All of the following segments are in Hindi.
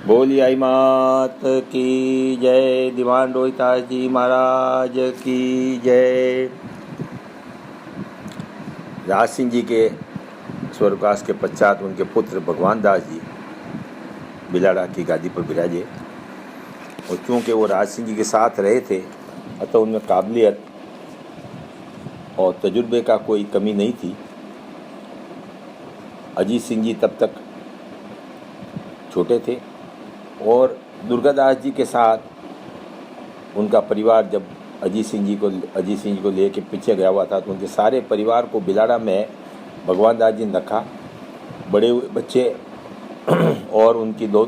बोली आई मात की जय। दीवान रोहितास जी महाराज की जय। राज सिंह जी के स्वर्गवास के पश्चात उनके पुत्र भगवान दास जी बिलाड़ा की गादी पर विराजे और क्योंकि वो राज सिंह जी के साथ रहे थे अतः उनमें काबिलियत और तजुर्बे का कोई कमी नहीं थी। अजीत सिंह जी तब तक छोटे थे और दुर्गादास जी के साथ उनका परिवार जब अजीत सिंह जी को लेके पीछे गया हुआ था तो उनके सारे परिवार को बिलाड़ा में भगवान दास जी ने रखा। बड़े बच्चे और उनकी दो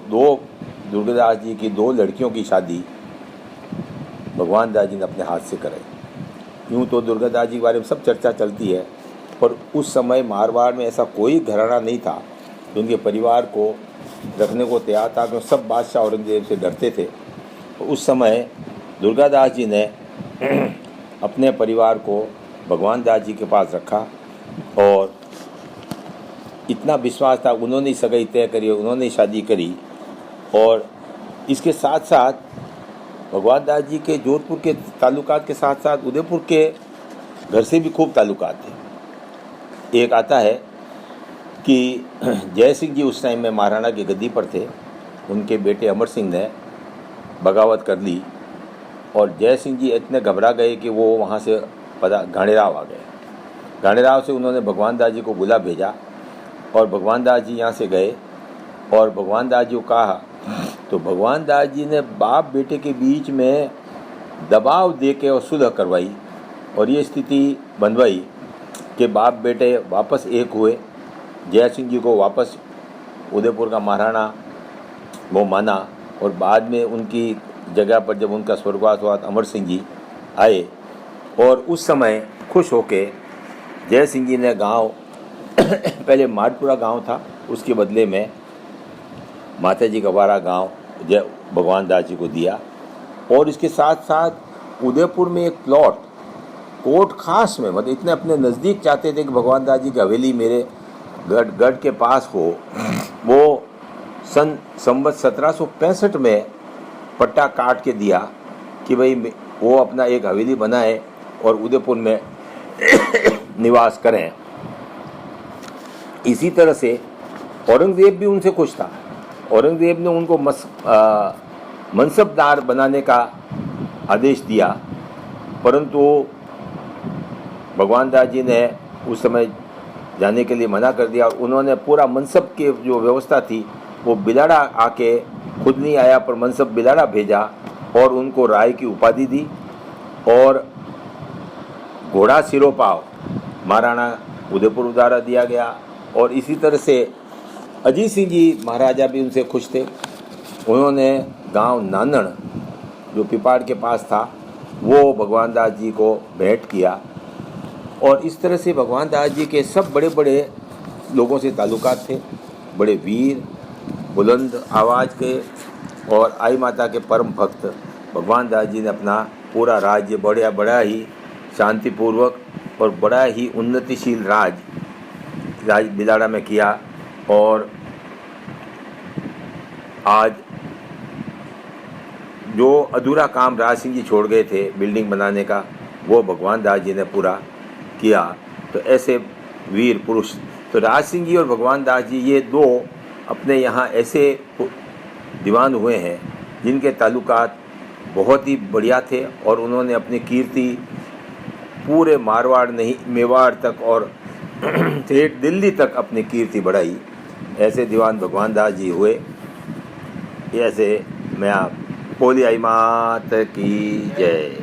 दुर्गादास जी की 2 लड़कियों की शादी भगवान दास जी ने अपने हाथ से कराई। यूँ तो दुर्गादास जी के बारे में सब चर्चा चलती है, पर उस समय मारवाड़ में ऐसा कोई घराना नहीं था जो उनके परिवार को रखने को तैयार था, क्योंकि सब बादशाह औरंगजेब से डरते थे। तो उस समय दुर्गादास जी ने अपने परिवार को भगवान दास जी के पास रखा और इतना विश्वास था, उन्होंने ही सगाई तय करी, उन्होंने ही शादी करी। और इसके साथ साथ भगवान दास जी के जोधपुर के ताल्लुकात के साथ साथ उदयपुर के घर से भी खूब ताल्लुकात थे। एक आता है कि जय सिंह जी उस टाइम में महाराणा की गद्दी पर थे, उनके बेटे अमर सिंह ने बगावत कर ली और जय सिंह जी इतने घबरा गए कि वो वहाँ से घाणेराव आ गए। घाणेराव से उन्होंने भगवान दास जी को बुला भेजा और भगवान दास जी यहाँ से गए और भगवान दास जी को कहा तो भगवान दास जी ने बाप बेटे के बीच में दबाव दे के और सुलह करवाई और ये स्थिति बनवाई कि बाप बेटे वापस एक हुए। जय सिंह जी को वापस उदयपुर का महाराणा वो माना और बाद में उनकी जगह पर जब उनका स्वर्गवास हुआ तो अमर सिंह जी आए और उस समय खुश होके जय सिंह जी ने गांव पहले माडपुरा गांव था, उसके बदले में माता जी गवारा गांव जय भगवान दास जी को दिया। और इसके साथ साथ उदयपुर में एक प्लॉट कोट खास में, मतलब इतने अपने नज़दीक चाहते थे कि भगवान दास जी की हवेली मेरे गढ़ के पास हो। वो संवत 1765 में पट्टा काट के दिया कि भाई वो अपना एक हवेली बनाए और उदयपुर में निवास करें। इसी तरह से औरंगजेब भी उनसे खुश था। औरंगजेब ने उनको मनसबदार बनाने का आदेश दिया, परंतु भगवान दास जी ने उस समय जाने के लिए मना कर दिया। उन्होंने पूरा मनसब की जो व्यवस्था थी वो बिलाड़ा आके खुद नहीं आया, पर मनसब बिलाड़ा भेजा और उनको राय की उपाधि दी और घोड़ा सिरोपाव महाराणा उदयपुर उतारा दिया गया। और इसी तरह से अजीत सिंह जी महाराजा भी उनसे खुश थे। उन्होंने गांव नानड़ जो पिपाड़ के पास था वो भगवान दास जी को भेंट किया और इस तरह से भगवान दास जी के सब बड़े बड़े लोगों से ताल्लुकात थे। बड़े वीर, बुलंद आवाज़ के और आई माता के परम भक्त भगवान दास जी ने अपना पूरा राज्य बड़ा ही शांतिपूर्वक और बड़ा ही उन्नतिशील राज बिलाड़ा में किया। और आज जो अधूरा काम राज सिंह जी छोड़ गए थे बिल्डिंग बनाने का, वो भगवान दास जी ने पूरा किया। तो ऐसे वीर पुरुष, तो राज सिंह जी और भगवान दास जी ये 2 अपने यहाँ ऐसे दीवान हुए हैं जिनके ताल्लुकात बहुत ही बढ़िया थे और उन्होंने अपनी कीर्ति पूरे मारवाड़ नहीं मेवाड़ तक और ठेठ दिल्ली तक अपनी कीर्ति बढ़ाई। ऐसे दीवान भगवान दास जी हुए। ऐसे मैं आप बोली आई मात की जय।